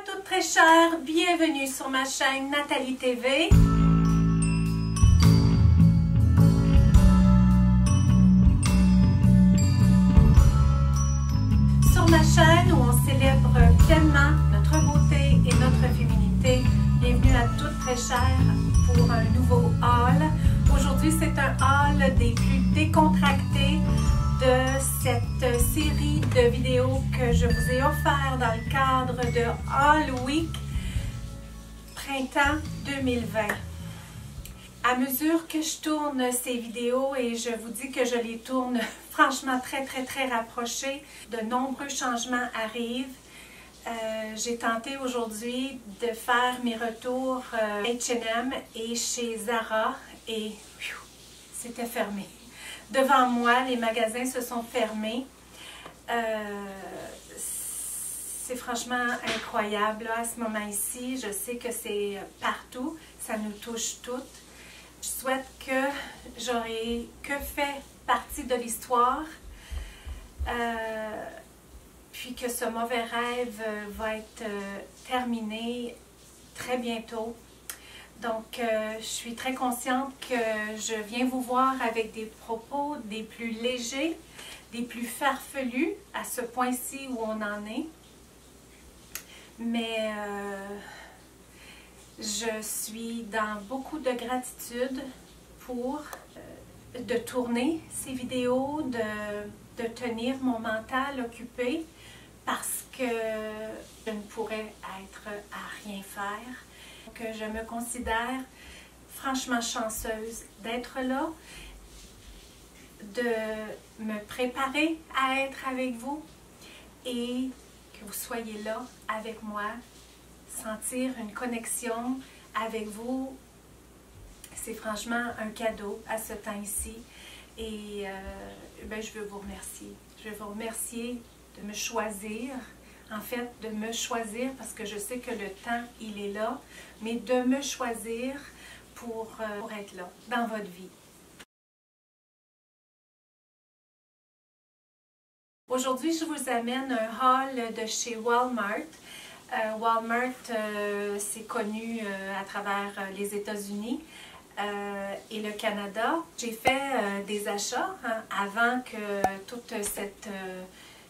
toutes très chères, bienvenue sur ma chaîne Nathalie TV. Sur ma chaîne où on célèbre pleinement notre beauté et notre féminité. Bienvenue à toutes très chères pour un nouveau haul. Aujourd'hui c'est un haul des plus décontractés de cette série de vidéos que je vous ai offert dans le cadre de Haul Week Printemps 2020. À mesure que je tourne ces vidéos et je vous dis que je les tourne franchement très rapprochées, de nombreux changements arrivent. J'ai tenté aujourd'hui de faire mes retours H&M et chez Zara et c'était fermé. Devant moi, les magasins se sont fermés. C'est franchement incroyable là, à ce moment-ci. Je sais que c'est partout, ça nous touche toutes. Je souhaite que j'aurai que fait partie de l'histoire, puis que ce mauvais rêve va être terminé très bientôt. Donc, je suis très consciente que je viens vous voir avec des propos des plus légers, des plus farfelus à ce point-ci où on en est. Mais je suis dans beaucoup de gratitude pour de tourner ces vidéos, de tenir mon mental occupé parce que je ne pourrais être à rien faire. Que je me considère franchement chanceuse d'être là, de me préparer à être avec vous et que vous soyez là avec moi, sentir une connexion avec vous, c'est franchement un cadeau à ce temps-ci et je veux vous remercier. Je veux vous remercier de me choisir. En fait, de me choisir parce que je sais que le temps, il est là, mais de me choisir pour être là dans votre vie. Aujourd'hui, je vous amène un haul de chez Walmart. Walmart, c'est connu à travers les États-Unis et le Canada. J'ai fait des achats avant que toute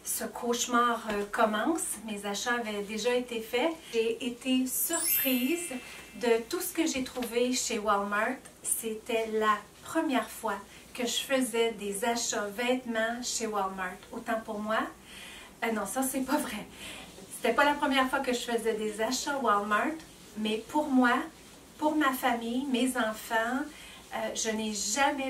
ce cauchemar commence. Mes achats avaient déjà été faits. J'ai été surprise de tout ce que j'ai trouvé chez Walmart. C'était la première fois que je faisais des achats vêtements chez Walmart. Autant pour moi. Non, ça c'est pas vrai. C'était pas la première fois que je faisais des achats Walmart, mais pour moi, pour ma famille, mes enfants, je n'ai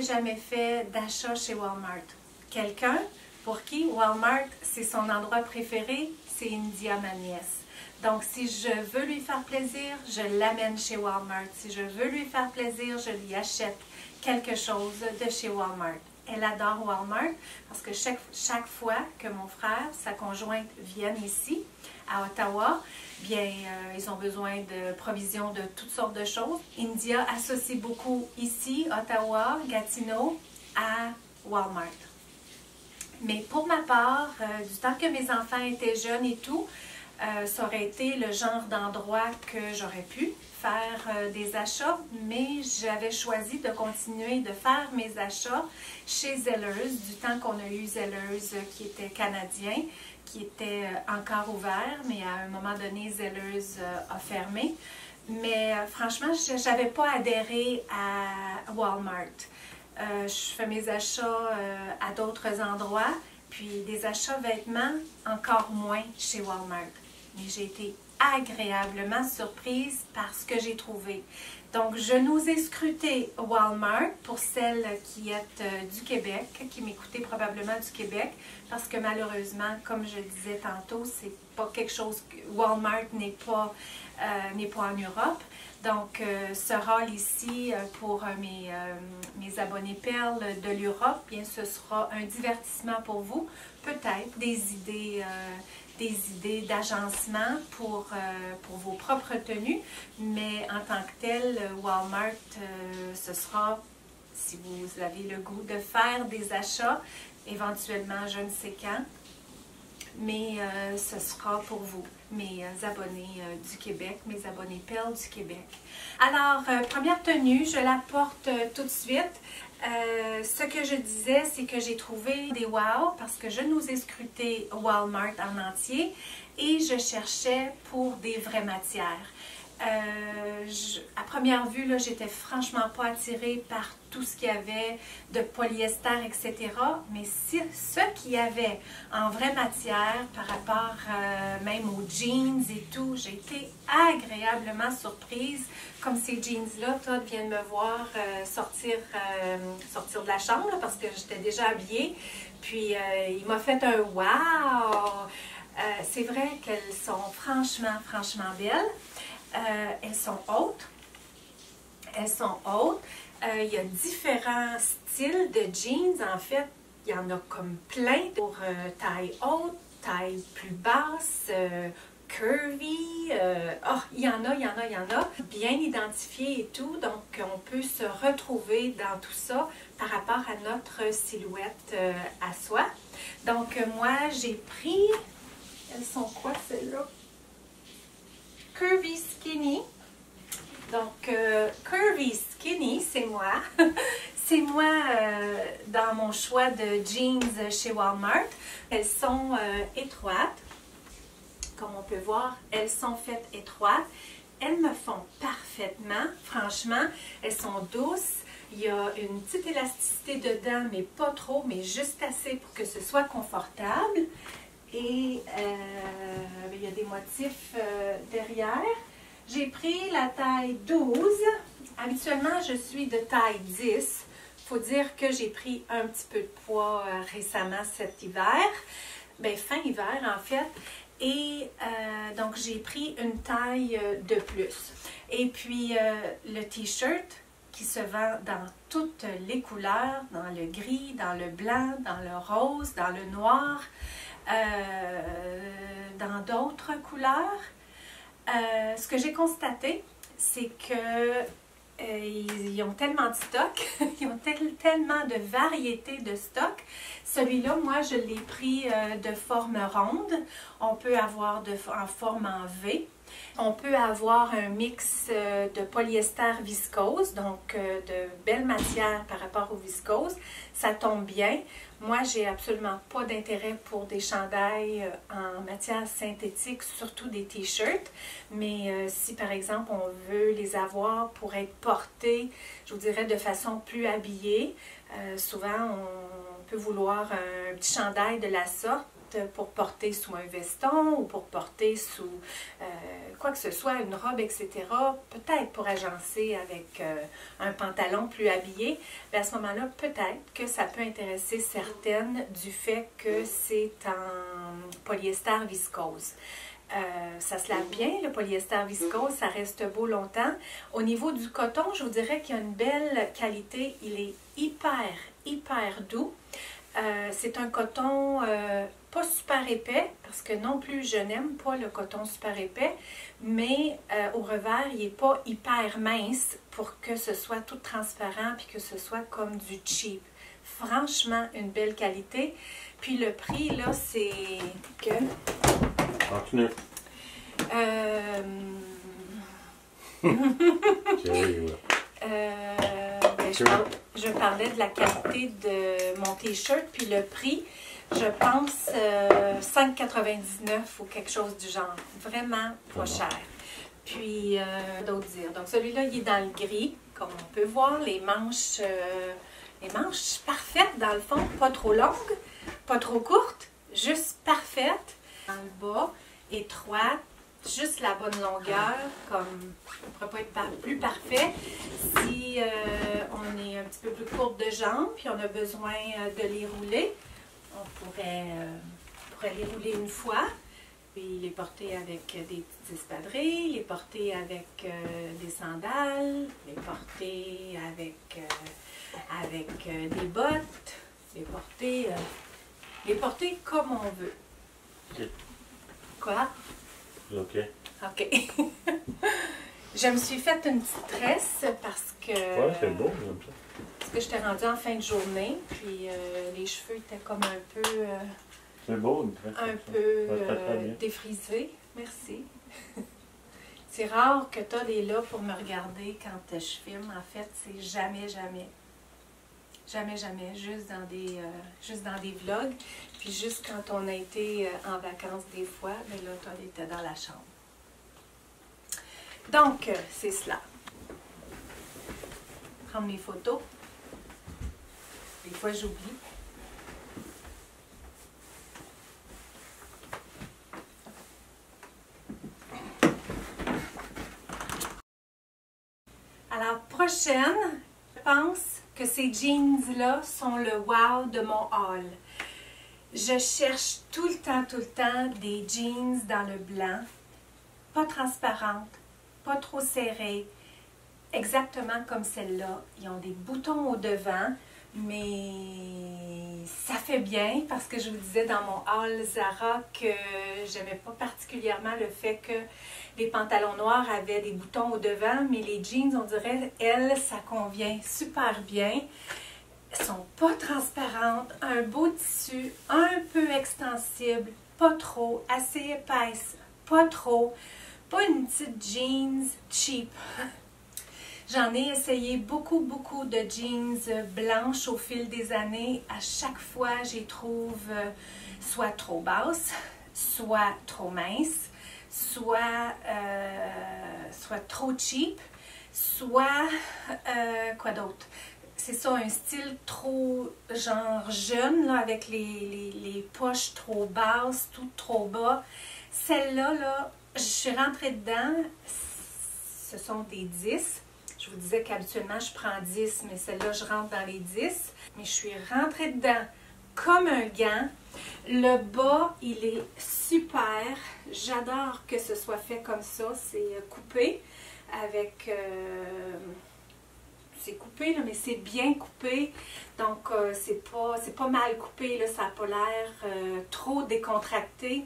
jamais fait d'achat chez Walmart. Quelqu'un pour qui Walmart, c'est son endroit préféré, c'est India, ma nièce. Donc, si je veux lui faire plaisir, je l'amène chez Walmart. Si je veux lui faire plaisir, je lui achète quelque chose de chez Walmart. Elle adore Walmart parce que chaque fois que mon frère, sa conjointe viennent ici, à Ottawa, bien, ils ont besoin de provisions de toutes sortes de choses. India associe beaucoup ici, Ottawa, Gatineau, à Walmart. Mais pour ma part, du temps que mes enfants étaient jeunes et tout, ça aurait été le genre d'endroit que j'aurais pu faire des achats, mais j'avais choisi de continuer de faire mes achats chez Zellers, du temps qu'on a eu Zellers qui était canadien, qui était encore ouvert, mais à un moment donné, Zellers a fermé. Mais franchement, je n'avais pas adhéré à Walmart. Je fais mes achats à d'autres endroits, puis des achats vêtements encore moins chez Walmart. Mais j'ai été agréablement surprise par ce que j'ai trouvé. Donc, je nous ai scruté Walmart pour celles qui êtes du Québec, qui m'écoutez probablement du Québec, parce que malheureusement, comme je disais tantôt, c'est pas quelque chose que Walmart n'est pas en Europe. Donc, ce haul ici pour mes abonnés perles de l'Europe, bien, ce sera un divertissement pour vous, peut-être des idées d'agencement pour vos propres tenues, mais en tant que tel, Walmart, ce sera, si vous avez le goût de faire des achats, éventuellement, je ne sais quand, mais ce sera pour vous, mes abonnés du Québec, mes abonnés Perles du Québec. Alors, première tenue, je la porte tout de suite. Ce que je disais, c'est que j'ai trouvé des wow parce que je nous ai scruté Walmart en entier et je cherchais pour des vraies matières. À première vue, j'étais franchement pas attirée par tout ce qu'il y avait de polyester, etc. Mais ce qu'il y avait en vraie matière par rapport même aux jeans et tout, j'ai été agréablement surprise. Comme ces jeans-là, Todd vient de me voir sortir de la chambre là, parce que j'étais déjà habillée. Puis il m'a fait un « wow ». C'est vrai qu'elles sont franchement belles. Elles sont hautes. Elles sont hautes. Il y a différents styles de jeans. En fait, il y en a comme plein pour taille haute, taille plus basse, curvy. Il y en a. Bien identifié et tout. Donc, on peut se retrouver dans tout ça par rapport à notre silhouette à soi. Donc, moi, j'ai pris... Elles sont quoi, celles-là? Curvy Skinny. Donc, Curvy Skinny, c'est moi. C'est moi dans mon choix de jeans chez Walmart. Elles sont étroites. Comme on peut voir, elles sont faites étroites. Elles me font parfaitement. Franchement, elles sont douces. Il y a une petite élasticité dedans, mais pas trop, mais juste assez pour que ce soit confortable. Et il y a des motifs derrière. J'ai pris la taille 12. Habituellement, je suis de taille 10. Il faut dire que j'ai pris un petit peu de poids récemment cet hiver. Bien, fin hiver en fait. Et donc, j'ai pris une taille de plus. Et puis, le t-shirt qui se vend dans toutes les couleurs, dans le gris, dans le blanc, dans le rose, dans le noir. Dans d'autres couleurs. Ce que j'ai constaté, c'est que ils ont tellement de stock, ils ont tellement de variétés de stock. Celui-là, moi, je l'ai pris de forme ronde. On peut avoir en forme en V. On peut avoir un mix de polyester viscose, donc de belles matières par rapport au viscose. Ça tombe bien. Moi, j'ai absolument pas d'intérêt pour des chandails en matière synthétique, surtout des t-shirts. Mais si, par exemple, on veut les avoir pour être portés, je vous dirais, de façon plus habillée, souvent, on peut vouloir un petit chandail de la sorte pour porter sous un veston ou pour porter sous quoi que ce soit, une robe, etc. Peut-être pour agencer avec un pantalon plus habillé. Mais à ce moment-là, peut-être que ça peut intéresser certaines du fait que c'est en polyester viscose. Ça se lave bien, le polyester viscose, ça reste beau longtemps. Au niveau du coton, je vous dirais qu'il y a une belle qualité. Il est hyper doux. C'est un coton pas super épais, parce que non plus je n'aime pas le coton super épais, mais au revers, il n'est pas hyper mince pour que ce soit tout transparent puis que ce soit comme du cheap. Franchement, une belle qualité. Puis le prix, là, c'est que... Continue. Je parlais de la qualité de mon t-shirt, puis le prix, je pense 5,99 ou quelque chose du genre. Vraiment pas cher. Puis, d'autres dire. Donc, celui-là, il est dans le gris, comme on peut voir. Les manches parfaites, dans le fond, pas trop longues, pas trop courtes, juste parfaites. Dans le bas, étroite, juste la bonne longueur, comme on ne pourrait pas être plus parfait. Si on est un petit peu plus courte de jambes, puis on a besoin de les rouler, on pourrait les rouler une fois, puis les porter avec des petites espadrilles, les porter avec des sandales, les porter avec des bottes, les porter comme on veut. Okay. Quoi? OK. OK. Je me suis faite une petite tresse parce que... Ouais, c'est beau, j'aime ça. Parce que j'étais rendue en fin de journée, puis les cheveux étaient comme un peu C'est beau, une tresse un comme ça. peu Ça fait très bien. défrisée. Merci. C'est rare que Todd est là pour me regarder quand je filme. En fait, c'est jamais, jamais. Jamais, jamais. Juste dans des vlogs. Puis juste quand on a été en vacances des fois, mais là, Todd était dans la chambre. Donc, c'est cela. Prendre mes photos. Des fois, j'oublie. Alors, prochaine, je pense que ces jeans-là sont le wow de mon haul. Je cherche tout le temps des jeans dans le blanc, pas transparentes, pas trop serrées, exactement comme celle-là. Ils ont des boutons au devant, mais ça fait bien parce que je vous disais dans mon haul Zara que j'aimais pas particulièrement le fait que les pantalons noirs avaient des boutons au devant, mais les jeans, on dirait, elles, ça convient super bien. Elles sont pas transparentes, un beau tissu, un peu extensible, pas trop, assez épaisse, pas trop, pas une petite jeans cheap. J'en ai essayé beaucoup de jeans blanches au fil des années. À chaque fois, j'y trouve soit trop basses, soit trop minces, soit trop cheap, soit quoi d'autre? C'est ça, un style trop genre jeune, là, avec les poches trop basses, tout trop bas. Celle-là, là, je suis rentrée dedans, ce sont des 10. Je vous disais qu'habituellement, je prends 10, mais celle-là, je rentre dans les 10. Mais je suis rentrée dedans comme un gant. Le bas, il est super. J'adore que ce soit fait comme ça. C'est coupé avec... c'est coupé, là, mais c'est bien coupé. Donc, c'est pas mal coupé. Là, ça n'a pas l'air trop décontracté.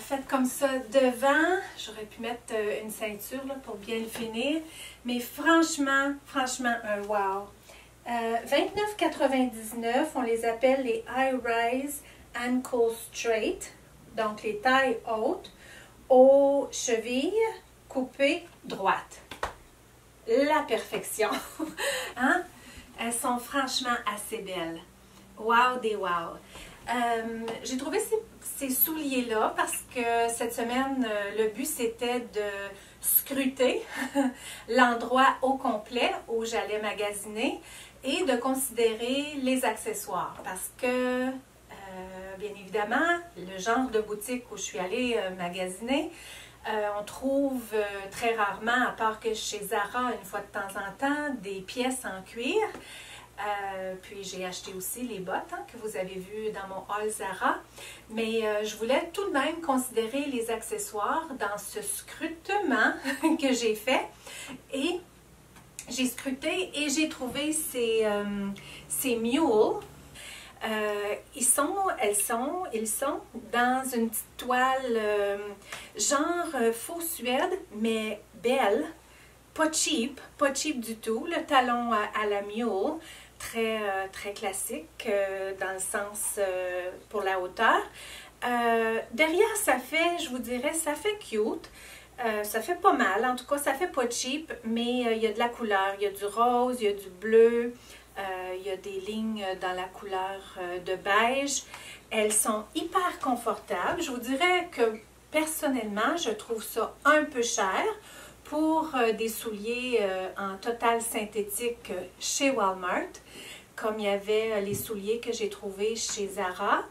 Faites comme ça devant, j'aurais pu mettre une ceinture là, pour bien le finir, mais franchement, un wow. 29,99, on les appelle les High Rise Ankle Straight, donc les tailles hautes, aux chevilles coupées droites. La perfection! Hein? Elles sont franchement assez belles. Wow des wow! J'ai trouvé ces souliers-là parce que cette semaine, le but c'était de scruter l'endroit au complet où j'allais magasiner et de considérer les accessoires parce que, bien évidemment, le genre de boutique où je suis allée magasiner, on trouve très rarement, à part que chez Zara, une fois de temps en temps, des pièces en cuir. Puis j'ai acheté aussi les bottes que vous avez vues dans mon haul Zara. Mais je voulais tout de même considérer les accessoires dans ce scrutement que j'ai fait. Et j'ai scruté et j'ai trouvé ces mules. Ils sont dans une petite toile genre faux suède, mais belle. Pas cheap du tout. Le talon à la mule. Très classique dans le sens pour la hauteur. Derrière, ça fait, je vous dirais, ça fait cute. Ça fait pas mal. En tout cas, ça fait pas cheap, mais il y a de la couleur. Il y a du rose, il y a du bleu, il y a des lignes dans la couleur de beige. Elles sont hyper confortables. Je vous dirais que personnellement, je trouve ça un peu cher. Pour des souliers en total synthétique chez Walmart, comme il y avait les souliers que j'ai trouvés chez Zara,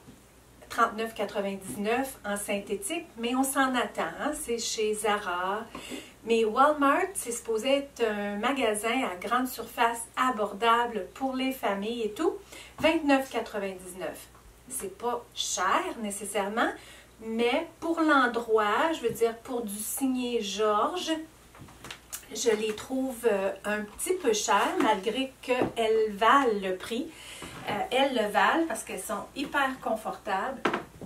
39,99 en synthétique, mais on s'en attend, hein? C'est chez Zara. Mais Walmart, c'est supposé être un magasin à grande surface abordable pour les familles et tout, 29,99. C'est pas cher nécessairement, mais pour l'endroit, je veux dire pour du signé Georges, je les trouve un petit peu chères, malgré qu'elles valent le prix. Elles le valent parce qu'elles sont hyper confortables.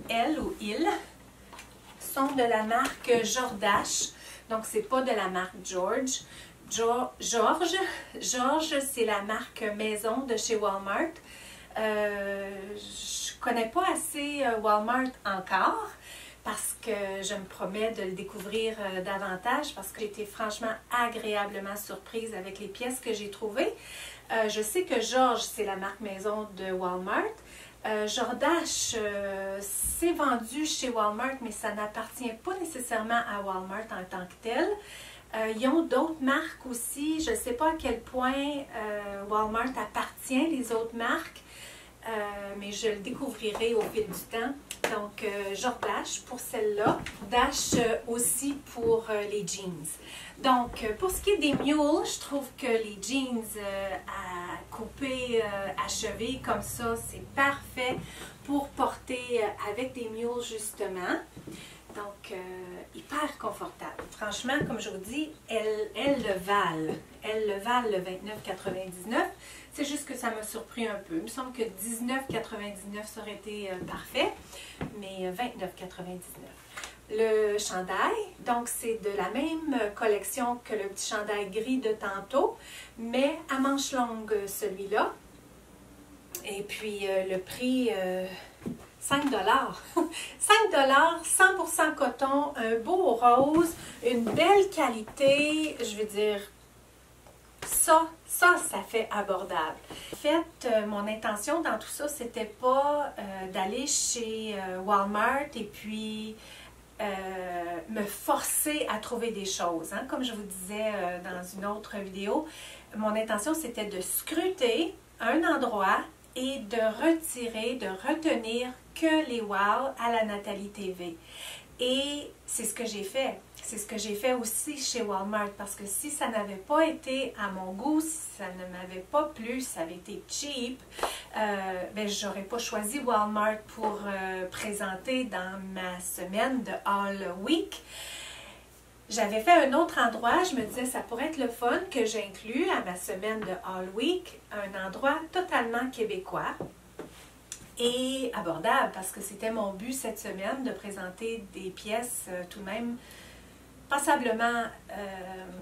Elles ou ils sont de la marque Jordache. Donc, c'est pas de la marque George. George, c'est la marque maison de chez Walmart. Je connais pas assez Walmart encore parce que je me promets de le découvrir davantage parce que j'ai été franchement agréablement surprise avec les pièces que j'ai trouvées. Je sais que George, c'est la marque maison de Walmart. Jordache, c'est vendu chez Walmart, mais ça n'appartient pas nécessairement à Walmart en tant que tel. Ils ont d'autres marques aussi. Je ne sais pas à quel point Walmart appartient, les autres marques, mais je le découvrirai au fil du temps. Donc, Jordache pour celle-là. Dash aussi pour les jeans. Donc, pour ce qui est des mules, je trouve que les jeans à couper, achevés comme ça, c'est parfait pour porter avec des mules justement. Donc, hyper confortable. Franchement, comme je vous dis, elles le valent. Elles le valent le 29,99. C'est juste que ça m'a surpris un peu. Il me semble que 19,99 ça aurait été parfait, mais 29,99. Le chandail, donc c'est de la même collection que le petit chandail gris de tantôt, mais à manches longues celui-là. Et puis le prix, 5 $. 5 $, 100% coton, un beau rose, une belle qualité, je veux dire, ça fait abordable. En fait, mon intention dans tout ça, c'était pas d'aller chez Walmart et puis me forcer à trouver des choses. Hein. Comme je vous disais dans une autre vidéo, mon intention, c'était de scruter un endroit et de retirer, de retenir que les wow à la Nathalie TV. Et c'est ce que j'ai fait. C'est ce que j'ai fait aussi chez Walmart parce que si ça n'avait pas été à mon goût, si ça ne m'avait pas plu, si ça avait été cheap, ben j'aurais pas choisi Walmart pour présenter dans ma semaine de All Week. J'avais fait un autre endroit, je me disais ça pourrait être le fun que j'inclus à ma semaine de All Week, un endroit totalement québécois et abordable parce que c'était mon but cette semaine de présenter des pièces tout de même passablement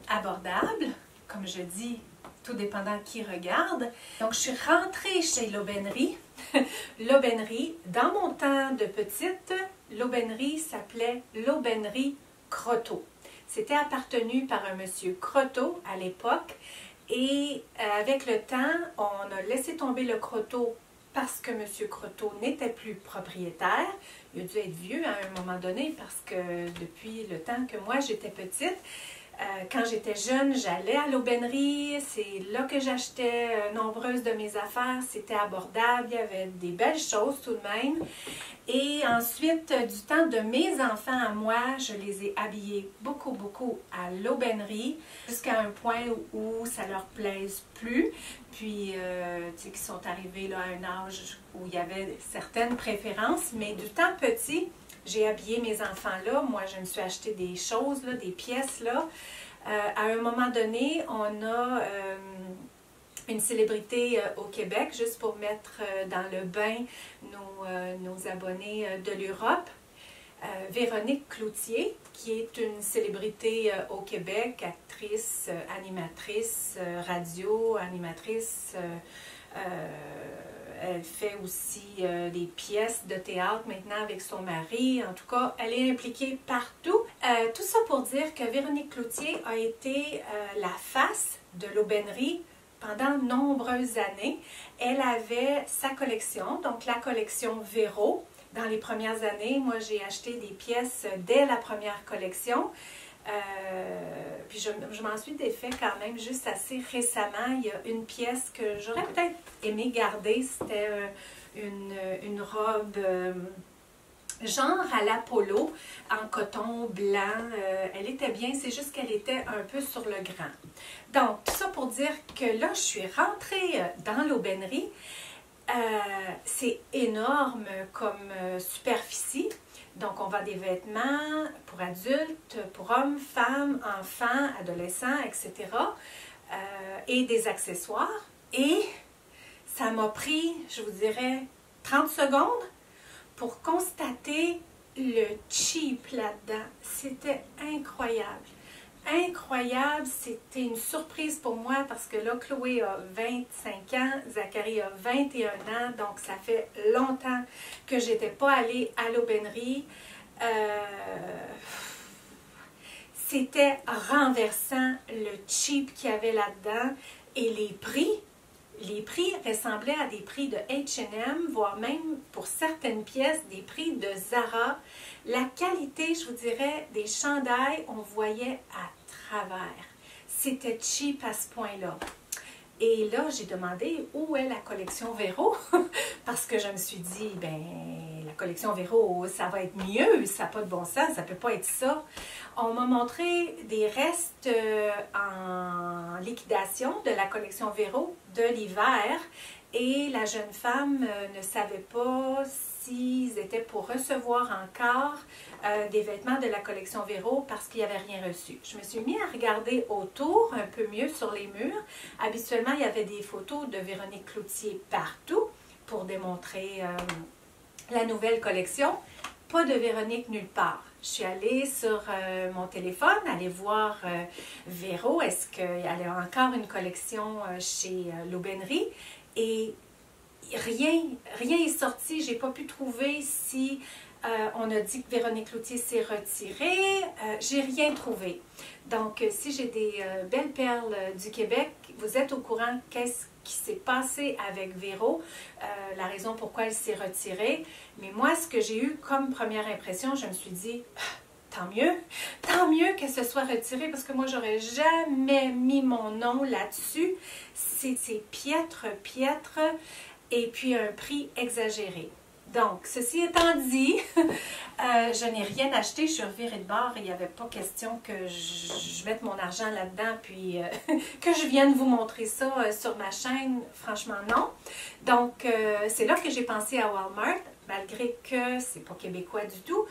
abordables, comme je dis, tout dépendant qui regarde. Donc je suis rentrée chez l'Aubainerie. L'Aubainerie, dans mon temps de petite, l'Aubainerie s'appelait l'Aubainerie Croteau. C'était appartenu par un monsieur Croteau à l'époque et avec le temps, on a laissé tomber le Croteau parce que M. Croteau n'était plus propriétaire. Il a dû être vieux à un moment donné parce que depuis le temps que moi j'étais petite, quand j'étais jeune, j'allais à l'Aubainerie, c'est là que j'achetais nombreuses de mes affaires, c'était abordable, il y avait des belles choses tout de même. Et ensuite, du temps de mes enfants à moi, je les ai habillés beaucoup à l'Aubainerie jusqu'à un point où ça leur plaise plus. Puis, tu sais, qu'ils sont arrivés là, à un âge où il y avait certaines préférences, mais du temps petit, j'ai habillé mes enfants là. Moi, je me suis acheté des choses, là, des pièces là. À un moment donné, on a une célébrité au Québec, juste pour mettre dans le bain nos abonnés de l'Europe. Véronique Cloutier, qui est une célébrité au Québec, actrice, animatrice, radio, animatrice. Elle fait aussi des pièces de théâtre maintenant avec son mari. En tout cas, elle est impliquée partout. Tout ça pour dire que Véronique Cloutier a été la face de l'Aubainerie pendant de nombreuses années. Elle avait sa collection, donc la collection Véro. Dans les premières années, moi j'ai acheté des pièces dès la première collection. Puis je m'en suis défait quand même juste assez récemment. Il y a une pièce que j'aurais peut-être aimé garder. C'était une robe genre à la polo en coton blanc. Elle était bien, c'est juste qu'elle était un peu sur le grand. Donc, tout ça pour dire que là, je suis rentrée dans l'Aubainerie. C'est énorme comme superficie. Donc, on vend des vêtements pour adultes, pour hommes, femmes, enfants, adolescents, etc. Et des accessoires. Et ça m'a pris, je vous dirais, 30 secondes pour constater le cheap là-dedans. C'était incroyable. incroyable. C'était une surprise pour moi parce que là, Chloé a 25 ans, Zachary a 21 ans, donc ça fait longtemps que je n'étais pas allée à l'aubainerie. C'était renversant le cheap qu'il y avait là-dedans et les prix. Les prix ressemblaient à des prix de H&M, voire même pour certaines pièces, des prix de Zara. La qualité, je vous dirais, des chandails, on voyait à travers. C'était cheap à ce point-là. Et là, j'ai demandé où est la collection Véro, parce que je me suis dit, ben, la collection Véro, ça va être mieux, ça n'a pas de bon sens, ça ne peut pas être ça. On m'a montré des restes en liquidation de la collection Véro de l'hiver et la jeune femme ne savait pas s'ils étaient pour recevoir encore des vêtements de la collection Véro parce qu'il n'y avait rien reçu. Je me suis mis à regarder autour un peu mieux sur les murs. Habituellement, il y avait des photos de Véronique Cloutier partout pour démontrer la nouvelle collection. Pas de Véronique nulle part. Je suis allée sur mon téléphone, aller voir Véro, est-ce qu'elle a encore une collection chez l'aubainerie et rien est sorti. J'ai pas pu trouver si on a dit que Véronique Cloutier s'est retirée. J'ai rien trouvé. Donc, si j'ai des belles perles du Québec, vous êtes au courant qu'est-ce qui s'est passé avec Véro, la raison pourquoi elle s'est retirée. Mais moi, ce que j'ai eu comme première impression, je me suis dit, tant mieux qu'elle se soit retirée parce que moi, j'aurais jamais mis mon nom là-dessus. C'est piètre, et puis un prix exagéré. Donc, ceci étant dit, je n'ai rien acheté, je suis revirée de bord et il n'y avait pas question que je mette mon argent là-dedans puis que je vienne vous montrer ça sur ma chaîne. Franchement, non. Donc, c'est là que j'ai pensé à Walmart, malgré que c'est pas québécois du tout.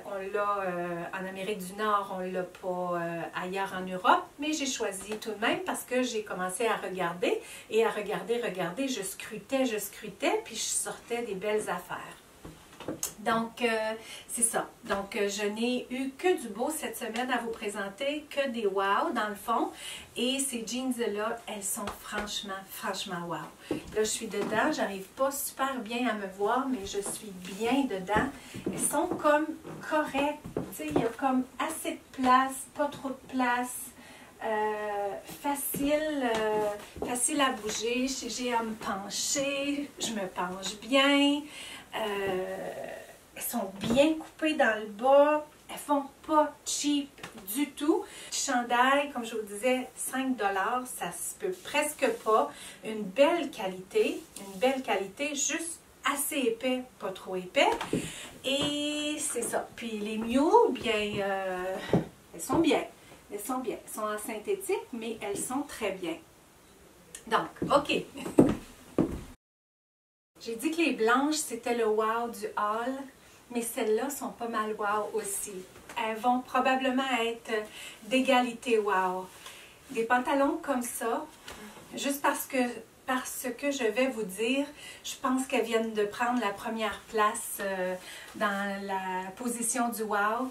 On l'a en Amérique du Nord, on ne l'a pas ailleurs en Europe, mais j'ai choisi tout de même parce que j'ai commencé à regarder et à regarder, je scrutais, puis je sortais des belles affaires. Donc, c'est ça. Donc, je n'ai eu que du beau cette semaine à vous présenter, que des wow dans le fond. Et ces jeans-là, elles sont franchement wow. Là, je suis dedans, j'arrive pas super bien à me voir, mais je suis bien dedans. Elles sont comme correctes, tu sais, il y a comme assez de place, pas trop de place. Facile à bouger, j'ai à me pencher, je me penche bien. Elles sont bien coupées dans le bas, elles font pas cheap du tout. Chandail, comme je vous disais, 5 $, ça se peut presque pas. Une belle qualité, juste assez épais, pas trop épais. Et c'est ça. Puis les mules, bien, elles sont bien. Elles sont en synthétique, mais elles sont très bien. Donc, OK. J'ai dit que les blanches, c'était le wow du haul, mais celles-là sont pas mal wow aussi. Elles vont probablement être d'égalité wow. Des pantalons comme ça, juste parce que je vais vous dire, je pense qu'elles viennent de prendre la première place dans la position du wow.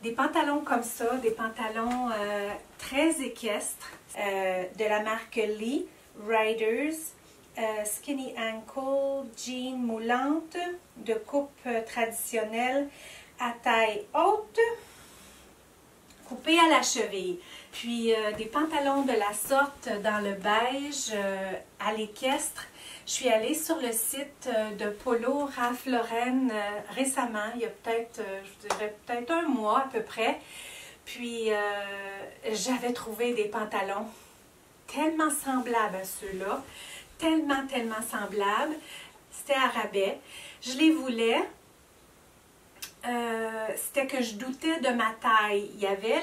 Des pantalons comme ça, des pantalons très équestres de la marque Lee, Riders, skinny ankle, jean moulante, de coupe traditionnelle à taille haute, coupée à la cheville. Puis des pantalons de la sorte dans le beige à l'équestre. Je suis allée sur le site de Polo Ralph Lauren récemment, il y a peut-être, je dirais peut-être un mois à peu près. Puis j'avais trouvé des pantalons tellement semblables à ceux-là, tellement semblables. C'était à rabais. Je les voulais. C'était que je doutais de ma taille. Il y avait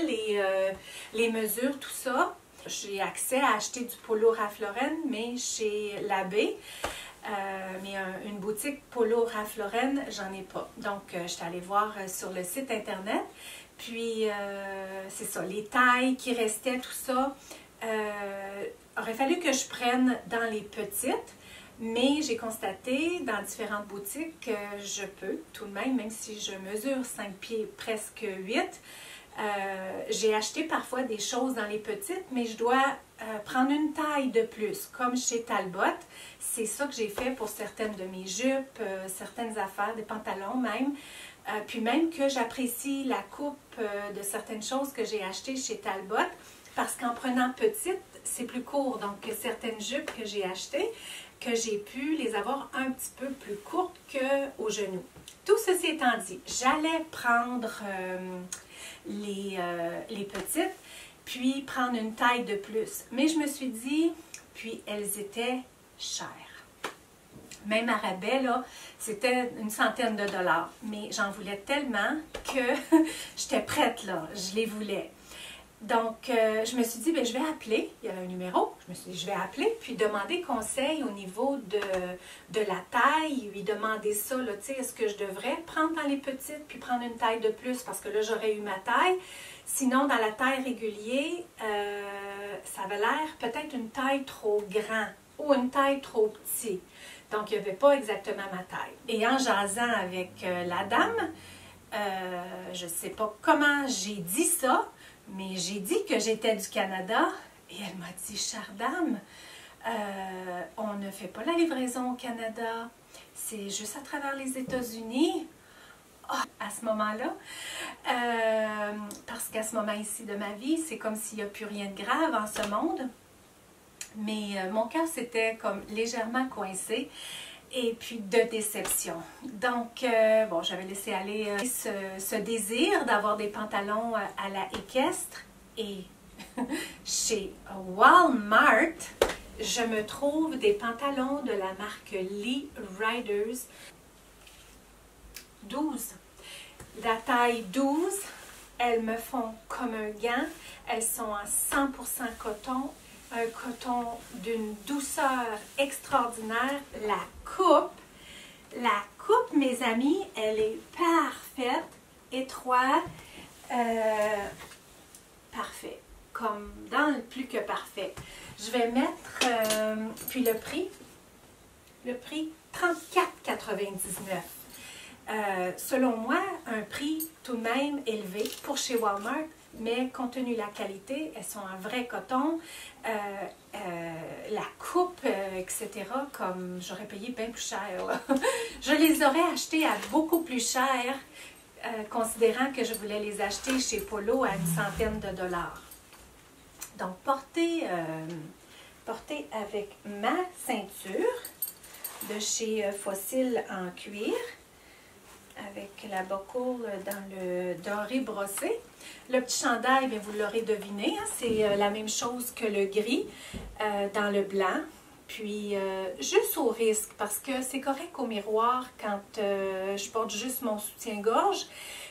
les mesures, tout ça. J'ai accès à acheter du Polo Ralph Lauren, mais chez Labbé. Mais une boutique Polo Ralph Lauren, j'en ai pas. Donc, je suis allée voir sur le site internet. Puis, c'est ça, les tailles qui restaient, tout ça. Aurait fallu que je prenne dans les petites. Mais j'ai constaté dans différentes boutiques que je peux tout de même si je mesure 5 pieds presque 8, J'ai acheté parfois des choses dans les petites, mais je dois prendre une taille de plus, comme chez Talbot. C'est ça que j'ai fait pour certaines de mes jupes, certaines affaires, des pantalons même. Puis même que j'apprécie la coupe de certaines choses que j'ai achetées chez Talbot, parce qu'en prenant petite, c'est plus court. Donc, certaines jupes que j'ai achetées, que j'ai pu les avoir un petit peu plus courtes qu'aux genoux. Tout ceci étant dit, j'allais prendre les petites, puis prendre une taille de plus. Mais je me suis dit, puis elles étaient chères. Même à rabais, là, c'était une centaine de dollars. Mais j'en voulais tellement que j'étais prête, là. Je les voulais. Donc, je me suis dit, bien, je vais appeler. Il y avait un numéro. Je me suis dit, je vais appeler, puis demander conseil au niveau de la taille. Lui demander ça, là, tu sais, est-ce que je devrais prendre dans les petites, puis prendre une taille de plus, parce que là, j'aurais eu ma taille. Sinon, dans la taille régulière, ça avait l'air peut-être une taille trop grande ou une taille trop petite. Donc, il n'y avait pas exactement ma taille. Et en jasant avec la dame, je ne sais pas comment j'ai dit ça, mais j'ai dit que j'étais du Canada et elle m'a dit, chère dame, on ne fait pas la livraison au Canada, c'est juste à travers les États-Unis. Oh, à ce moment-là, parce qu'à ce moment ici de ma vie, c'est comme s'il n'y a plus rien de grave en ce monde. Mais mon cœur s'était comme légèrement coincé et puis de déception. Donc, bon, j'avais laissé aller ce désir d'avoir des pantalons à la équestre. Et chez Walmart, je me trouve des pantalons de la marque Lee Riders 12. La taille 12, elles me font comme un gant. Elles sont en 100% coton. Un coton d'une douceur extraordinaire. La coupe, mes amis, elle est parfaite, étroite, parfait, comme dans le plus que parfait. Je vais mettre, puis le prix 34,99. Selon moi, un prix tout de même élevé pour chez Walmart. Mais compte tenu de la qualité, elles sont en vrai coton, la coupe, etc., comme j'aurais payé bien plus cher. Là. Je les aurais achetées à beaucoup plus cher, considérant que je voulais les acheter chez Polo à une centaine de dollars. Donc, portez avec ma ceinture de chez Fossil en cuir, avec la buckle dans le doré brossé. Le petit chandail, bien, vous l'aurez deviné, hein, c'est la même chose que le gris dans le blanc. Puis, juste au risque, parce que c'est correct au miroir quand je porte juste mon soutien-gorge,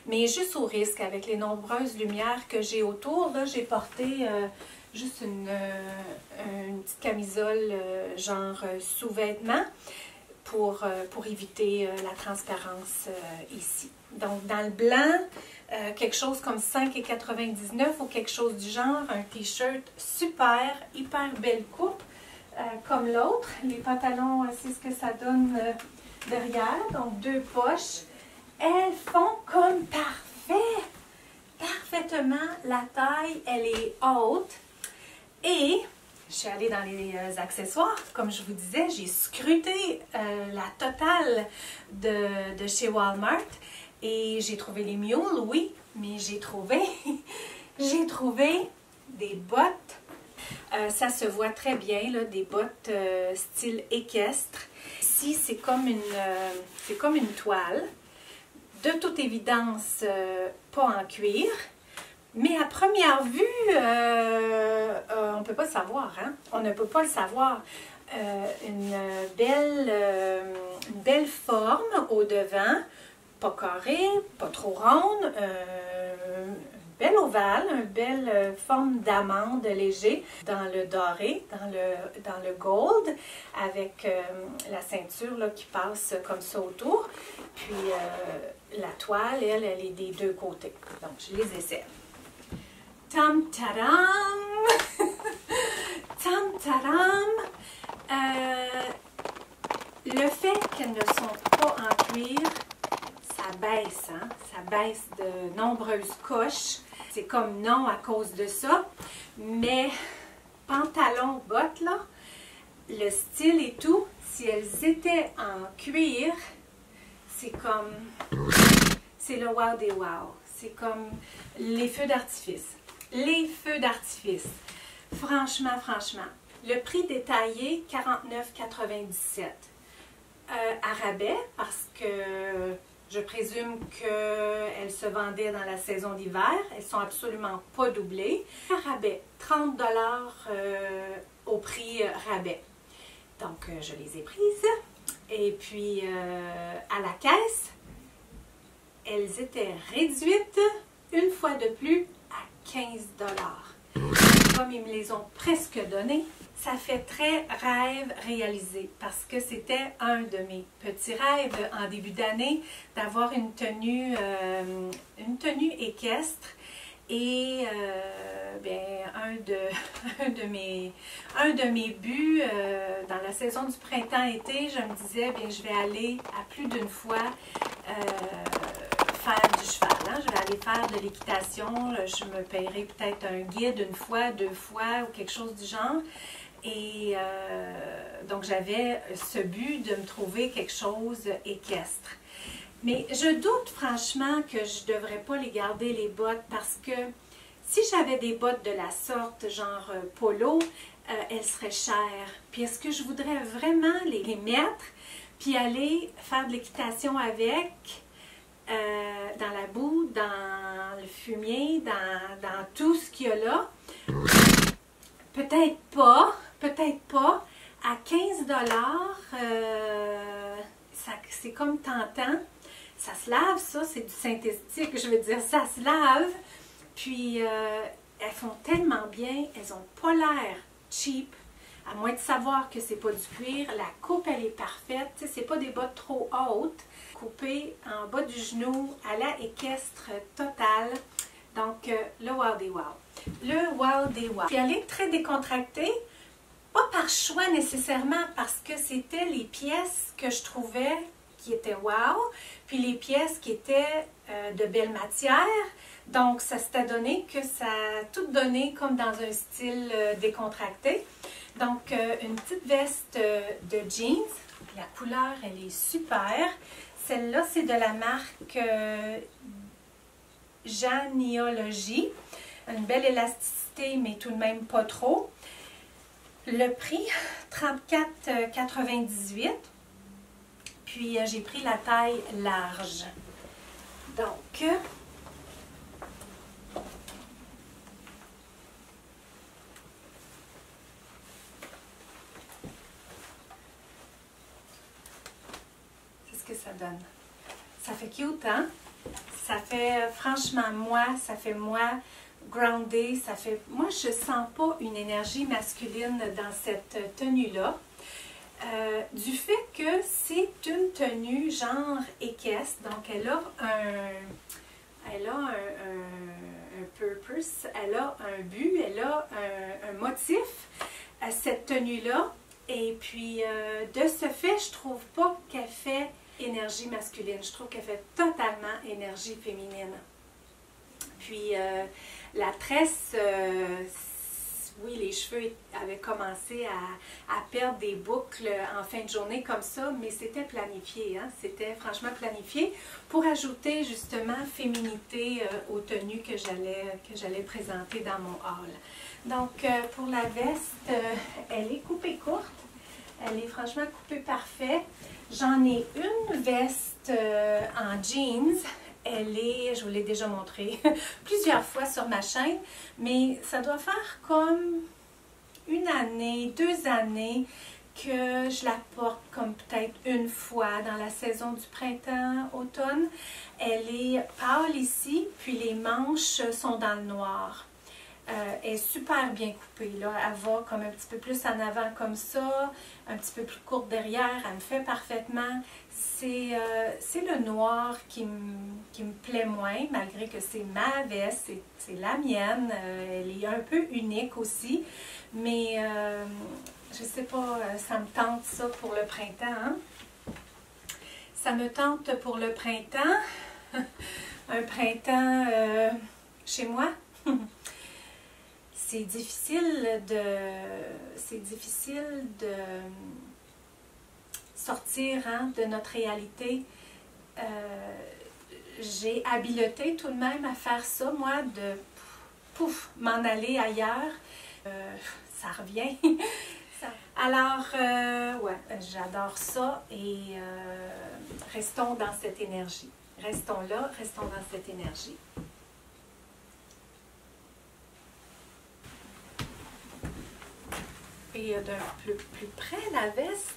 mais juste au risque, avec les nombreuses lumières que j'ai autour, là, j'ai porté juste une petite camisole genre sous-vêtement pour éviter la transparence ici. Donc, dans le blanc, quelque chose comme 5,99 ou quelque chose du genre, un t-shirt super, hyper belle coupe, comme l'autre. Les pantalons, c'est ce que ça donne derrière, donc 2 poches. Elles font comme parfait, parfaitement. La taille, elle est haute. Et je suis allée dans les accessoires. Comme je vous disais, j'ai scruté la totale de chez Walmart. Et j'ai trouvé les mules, oui, mais j'ai trouvé des bottes. Ça se voit très bien, là, des bottes style équestre. Ici, c'est comme une toile. De toute évidence, pas en cuir. Mais à première vue, on ne peut pas le savoir, hein? On ne peut pas le savoir. Une belle forme au devant, pas carré, pas trop ronde, une belle ovale, une belle forme d'amande léger dans le doré, dans le gold, avec la ceinture là, qui passe comme ça autour. Puis la toile, elle est des deux côtés. Donc, je les essaie. Tam taram! Tam taram! Le fait qu'elles ne sont pas en cuir, ça baisse, hein? Ça baisse de nombreuses coches. c'est comme non à cause de ça. Mais pantalon, bottes, là, le style et tout, si elles étaient en cuir, c'est comme... c'est le wow des wow. C'est comme les feux d'artifice. Les feux d'artifice. Franchement, franchement. Le prix détaillé, 49,97. À rabais, parce que je présume qu'elles se vendaient dans la saison d'hiver. Elles ne sont absolument pas doublées. À rabais, 30 $ au prix rabais. Donc, je les ai prises. Et puis, à la caisse, elles étaient réduites une fois de plus à 15 $. Comme ils me les ont presque données, ça fait très rêve réalisé parce que c'était un de mes petits rêves en début d'année d'avoir une tenue équestre. Et un de mes buts dans la saison du printemps-été, je me disais, bien, je vais aller à plus d'une fois faire du cheval. Hein? Je vais aller faire de l'équitation. Je me paierai peut-être un guide une fois, 2 fois ou quelque chose du genre. Et donc, j'avais ce but de me trouver quelque chose équestre. Mais je doute franchement que je ne devrais pas les garder, les bottes, parce que si j'avais des bottes de la sorte, genre polo, elles seraient chères. Puis est-ce que je voudrais vraiment les mettre, puis aller faire de l'équitation avec, dans la boue, dans le fumier, dans tout ce qu'il y a là? Peut-être pas, peut-être pas. À 15 $, c'est comme tentant. Ça se lave, ça, c'est du synthétique, je veux dire, ça se lave. Puis, elles font tellement bien, elles n'ont pas l'air cheap, à moins de savoir que c'est pas du cuir. La coupe, elle est parfaite, tu sais, c'est pas des bottes trop hautes. Coupées en bas du genou, à la équestre totale. Donc, le wow des wow. Le wow des wow. Puis, elle est très décontractée, pas par choix nécessairement, parce que c'était les pièces que je trouvais qui étaient wow, puis les pièces qui étaient de belle matière. Donc, ça s'était donné que ça a tout donné comme dans un style décontracté. Donc, une petite veste de jeans. La couleur, elle est super. Celle-là, c'est de la marque Janiology. Une belle élasticité, mais tout de même pas trop. Le prix, 34,98 $. Puis, j'ai pris la taille large. Donc, c'est ce que ça donne. Ça fait cute, hein? Ça fait, franchement, ça fait moi, grounded. Ça fait, moi, je sens pas une énergie masculine dans cette tenue-là. Du fait que c'est une tenue genre équestre, donc elle a un purpose, elle a un but, elle a un motif à cette tenue-là. Et puis, de ce fait, je trouve pas qu'elle fait énergie masculine, je trouve qu'elle fait totalement énergie féminine. Puis, la tresse... oui, les cheveux avaient commencé à perdre des boucles en fin de journée comme ça, mais c'était planifié, hein? C'était franchement planifié pour ajouter justement féminité aux tenues que j'allais présenter dans mon haul. Donc, pour la veste, elle est coupée courte. Elle est franchement coupée parfait. J'en ai une veste en jeans. Elle est, je vous l'ai déjà montré plusieurs fois sur ma chaîne, mais ça doit faire comme 1 année, 2 années que je la porte comme peut-être une fois dans la saison du printemps-automne. Elle est pâle ici, puis les manches sont dans le noir. Elle est super bien coupée, là. Elle va comme un petit peu plus en avant comme ça, un petit peu plus courte derrière, elle me fait parfaitement. C'est le noir qui me plaît moins, malgré que c'est ma veste, c'est la mienne. Elle est un peu unique aussi, mais je sais pas, ça me tente ça pour le printemps. Hein? Ça me tente pour le printemps, un printemps chez moi. c'est difficile de sortir de notre réalité. J'ai habilité tout de même à faire ça, moi, de pouf, m'en aller ailleurs. Ça revient. Alors, ouais, j'adore ça et restons dans cette énergie. Restons là, restons dans cette énergie. Et d'un plus près, la veste.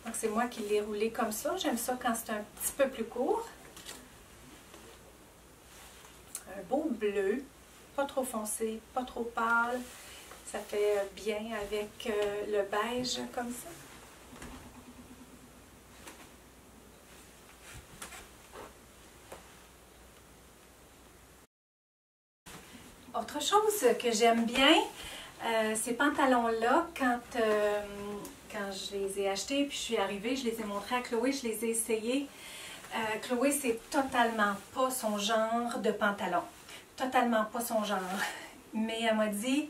Donc, c'est moi qui l'ai roulé comme ça. J'aime ça quand c'est un petit peu plus court. Un beau bleu, pas trop foncé, pas trop pâle. Ça fait bien avec le beige comme ça. Autre chose que j'aime bien, ces pantalons-là, quand je les ai achetés, puis je suis arrivée, je les ai montrés à Chloé, je les ai essayés. Chloé, c'est totalement pas son genre de pantalon. Totalement pas son genre. Mais elle m'a dit,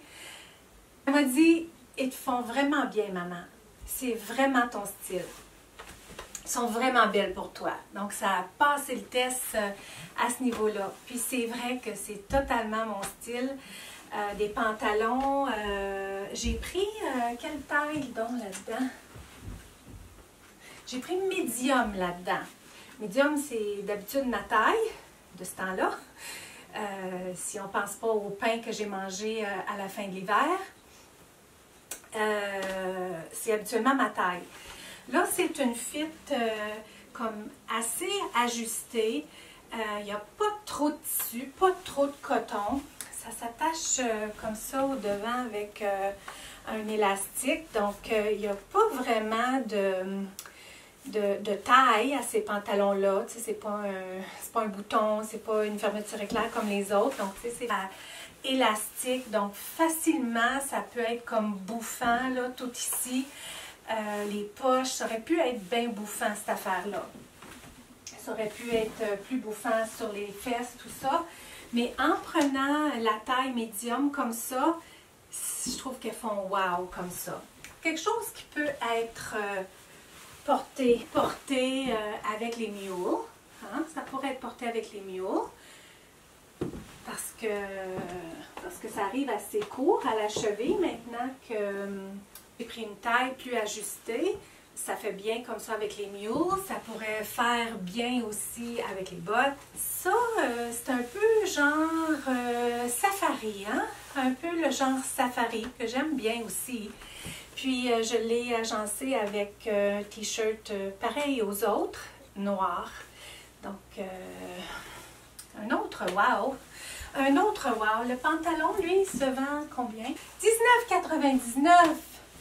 ils te font vraiment bien, maman. C'est vraiment ton style. Ils sont vraiment belles pour toi. Donc, ça a passé le test à ce niveau-là. Puis, c'est vrai que c'est totalement mon style. Des pantalons. J'ai pris quelle taille donc là-dedans? J'ai pris médium là-dedans. Médium, c'est d'habitude ma taille de ce temps-là. Si on ne pense pas au pain que j'ai mangé à la fin de l'hiver. C'est habituellement ma taille. Là, c'est une fit comme assez ajustée. Il n'y a pas trop de tissu, pas trop de coton. Ça s'attache comme ça au devant avec un élastique. Donc, il n'y a pas vraiment de taille à ces pantalons-là. Tu sais, c'est pas un bouton, c'est pas une fermeture éclair comme les autres. Donc, tu sais, c'est élastique. Donc, facilement, ça peut être comme bouffant, là, tout ici. Les poches, ça aurait pu être bien bouffant, cette affaire-là. Ça aurait pu être plus bouffant sur les fesses, tout ça. Mais en prenant la taille médium comme ça, je trouve qu'elles font wow comme ça. Quelque chose qui peut être porté avec les mules. Hein? Ça pourrait être porté avec les mules. Parce que ça arrive assez court à la cheville maintenant que j'ai pris une taille plus ajustée. Ça fait bien comme ça avec les mules. Ça pourrait faire bien aussi avec les bottes. Ça, c'est un peu genre safari, hein? Un peu le genre safari que j'aime bien aussi. Puis, je l'ai agencé avec un t-shirt pareil aux autres, noir. Donc, un autre wow! Un autre wow! Le pantalon, lui, il se vend combien? $19,99!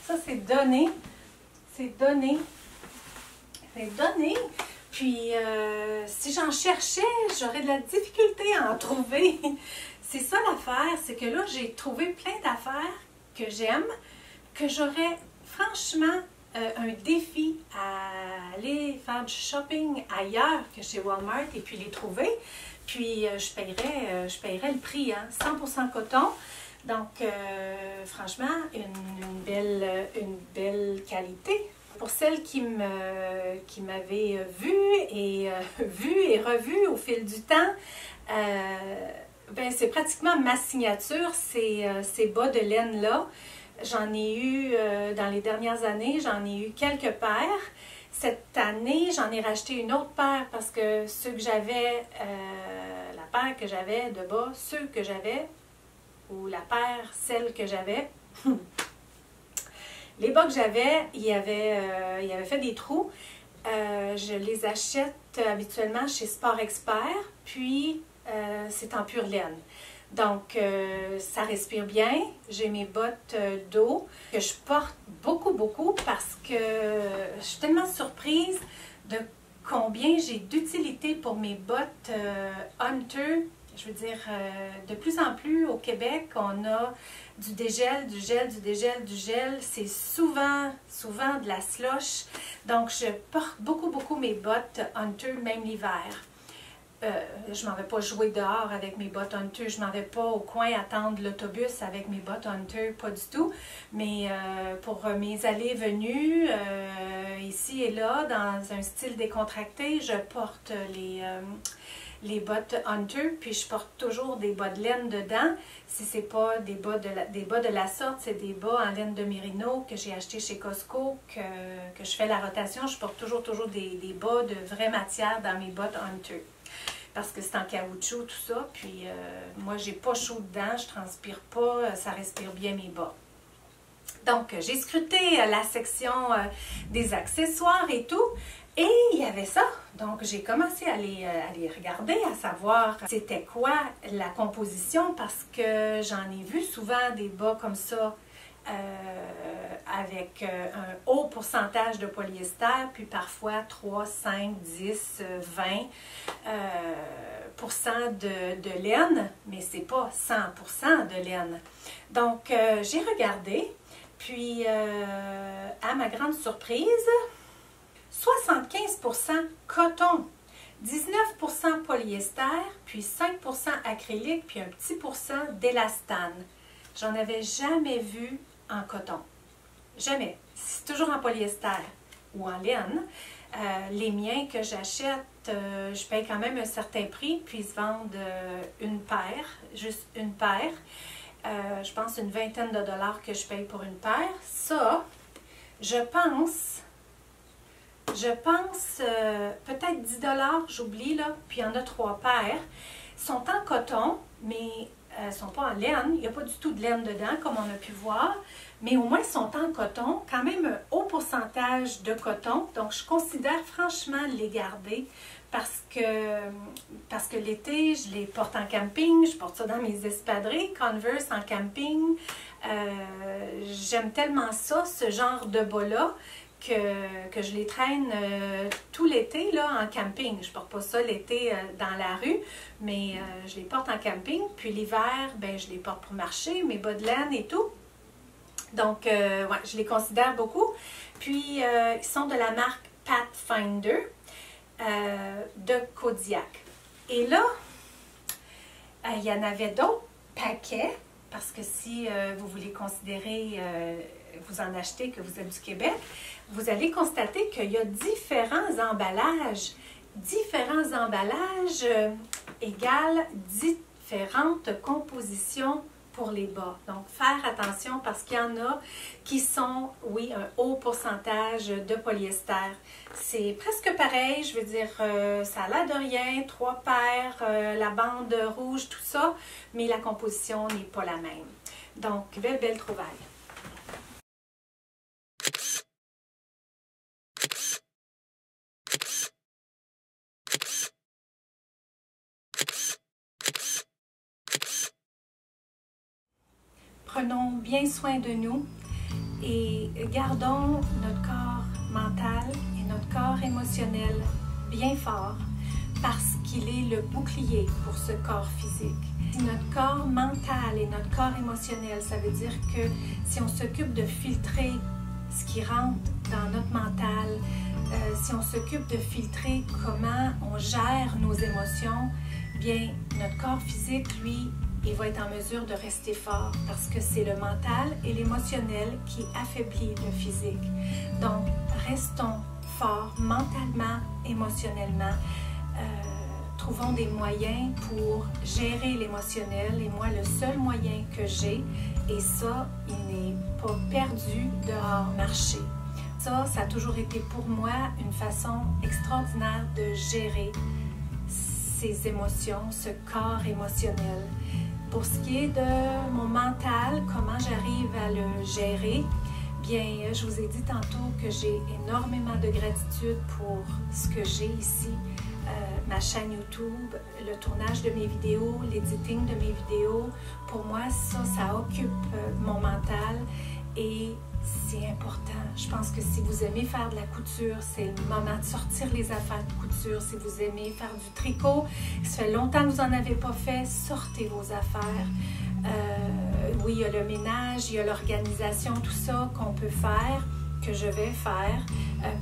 Ça, c'est donné. C'est donné. C'est donné. Puis, si j'en cherchais, j'aurais de la difficulté à en trouver. C'est ça l'affaire, c'est que là, j'ai trouvé plein d'affaires que j'aime, que j'aurais franchement un défi à aller faire du shopping ailleurs que chez Walmart et puis les trouver. Puis, je paierais le prix, hein, 100% coton. Donc, franchement, une belle qualité. Pour celles qui m'avaient vue et revue au fil du temps, ben, c'est pratiquement ma signature, ces bas de laine-là. J'en ai eu, dans les dernières années, j'en ai eu quelques paires. Cette année, j'en ai racheté une autre paire parce que ceux que j'avais, la paire que j'avais de bas, ceux que j'avais, ou la paire, celle que j'avais, les bas que j'avais, il avait fait des trous. Je les achète habituellement chez Sport Expert, puis c'est en pure laine. Donc, ça respire bien. J'ai mes bottes d'eau que je porte beaucoup parce que je suis tellement surprise de combien j'ai d'utilité pour mes bottes Hunter. Je veux dire, de plus en plus au Québec, on a du dégel, du gel, du dégel, du gel. C'est souvent de la slush. Donc, je porte beaucoup mes bottes Hunter, même l'hiver. je m'en vais pas jouer dehors avec mes bottes Hunter, je m'en vais pas au coin attendre l'autobus avec mes bottes Hunter, pas du tout. Mais pour mes allées et venues, ici et là, dans un style décontracté, je porte les bottes Hunter, puis je porte toujours des bas de laine dedans. Si c'est pas des bas de la sorte, c'est des bas en laine de mérino que j'ai acheté chez Costco, que je fais la rotation. Je porte toujours des bas de vraie matière dans mes bottes Hunter. Parce que c'est en caoutchouc, tout ça. Puis moi, j'ai pas chaud dedans, je transpire pas, ça respire bien mes bas. Donc, j'ai scruté la section des accessoires et tout. Et il y avait ça. Donc, j'ai commencé à les regarder, à savoir c'était quoi la composition, parce que j'en ai vu souvent des bas comme ça avec un haut pourcentage de polyester, puis parfois 3, 5, 10, 20 de laine, mais c'est pas 100% de laine. Donc, j'ai regardé, puis à ma grande surprise, 75% coton, 19% polyester, puis 5% acrylique, puis un petit pourcent d'élastane. J'en avais jamais vu en coton. Jamais. C'est toujours en polyester ou en laine. Les miens que j'achète, je paye quand même un certain prix, puis ils se vendent une paire, juste une paire. Je pense une vingtaine de dollars que je paye pour une paire. Ça, je pense peut-être 10 dollars, j'oublie là, puis il y en a 3 paires. Ils sont en coton, mais ils ne sont pas en laine. Il n'y a pas du tout de laine dedans, comme on a pu voir. Mais au moins, ils sont en coton, quand même un haut pourcentage de coton. Donc, je considère franchement les garder parce que l'été, je les porte en camping. Je porte ça dans mes espadrilles, Converse en camping. J'aime tellement ça, ce genre de bas-là, que je les traîne tout l'été là, en camping. Je ne porte pas ça l'été dans la rue, mais je les porte en camping. Puis l'hiver, ben, je les porte pour marcher, mes bas de laine et tout. Donc, ouais, je les considère beaucoup. Puis, ils sont de la marque Pathfinder de Kodiak. Et là, il y en avait d'autres paquets, parce que si vous voulez considérer vous en acheter, que vous êtes du Québec, vous allez constater qu'il y a différents emballages. Différents emballages égale différentes compositions pour les bas. Donc, faire attention parce qu'il y en a qui sont, oui, un haut pourcentage de polyester. C'est presque pareil, je veux dire, ça a l'air de rien, 3 paires, la bande rouge, tout ça, mais la composition n'est pas la même. Donc, belle trouvaille. Prenons bien soin de nous et gardons notre corps mental et notre corps émotionnel bien fort parce qu'il est le bouclier pour ce corps physique. Si notre corps mental et notre corps émotionnel, ça veut dire que si on s'occupe de filtrer ce qui rentre dans notre mental, si on s'occupe de filtrer comment on gère nos émotions, bien notre corps physique, lui, il va être en mesure de rester fort parce que c'est le mental et l'émotionnel qui affaiblit le physique. Donc, restons forts mentalement, émotionnellement. Trouvons des moyens pour gérer l'émotionnel. Et moi, le seul moyen que j'ai, et ça, il n'est pas perdu dehors marcher. Ça a toujours été pour moi une façon extraordinaire de gérer ces émotions, ce corps émotionnel. Pour ce qui est de mon mental, comment j'arrive à le gérer, bien, je vous ai dit tantôt que j'ai énormément de gratitude pour ce que j'ai ici, ma chaîne YouTube, le tournage de mes vidéos, l'éditing de mes vidéos. Pour moi, ça occupe mon mental et c'est important. Je pense que si vous aimez faire de la couture, c'est le moment de sortir les affaires de couture. Si vous aimez faire du tricot, ça fait longtemps que vous n'en avez pas fait, sortez vos affaires. Oui, il y a le ménage, il y a l'organisation, tout ça qu'on peut faire, que je vais faire,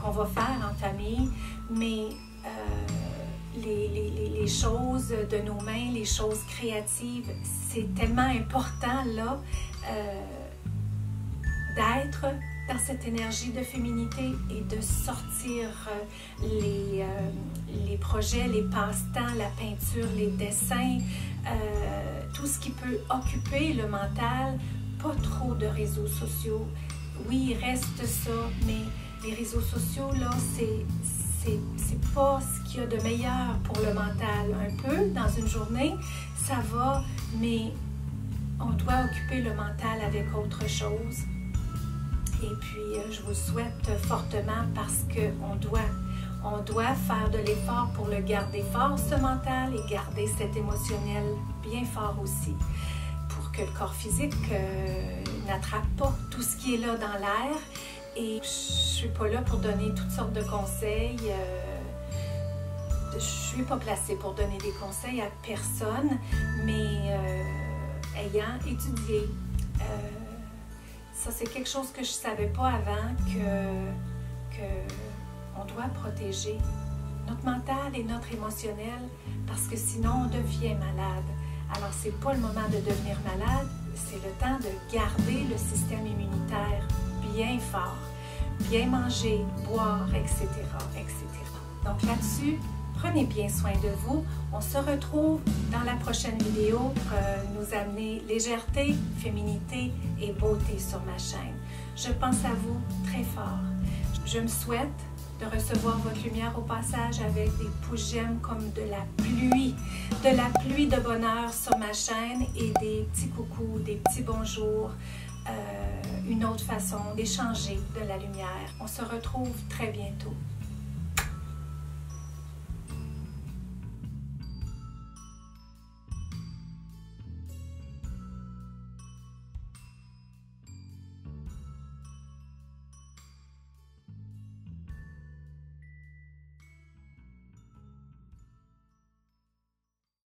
qu'on va faire en famille, mais les choses de nos mains, les choses créatives. C'est tellement important là d'être dans cette énergie de féminité et de sortir les projets, les passe-temps, la peinture, les dessins, tout ce qui peut occuper le mental. Pas trop de réseaux sociaux. Oui, il reste ça, mais les réseaux sociaux, là, c'est pas ce qu'il y a de meilleur pour le mental. Un peu, dans une journée, ça va, mais on doit occuper le mental avec autre chose. Et puis, je vous souhaite fortement parce qu'on doit faire de l'effort pour le garder fort, ce mental, et garder cet émotionnel bien fort aussi, pour que le corps physique n'attrape pas tout ce qui est là dans l'air. Et je suis pas là pour donner toutes sortes de conseils. Je suis pas placée pour donner des conseils à personne, mais ayant étudié, ça c'est quelque chose que je savais pas avant, que on doit protéger notre mental et notre émotionnel, parce que sinon on devient malade. Alors c'est pas le moment de devenir malade, c'est le temps de garder le système immunitaire bien fort, bien manger, boire, etc., etc. Donc là-dessus, prenez bien soin de vous. On se retrouve dans la prochaine vidéo pour nous amener légèreté, féminité et beauté sur ma chaîne. Je pense à vous très fort. Je me souhaite de recevoir votre lumière au passage avec des pouces j'aime comme de la pluie de bonheur sur ma chaîne, et des petits coucous, des petits bonjours, une autre façon d'échanger de la lumière. On se retrouve très bientôt.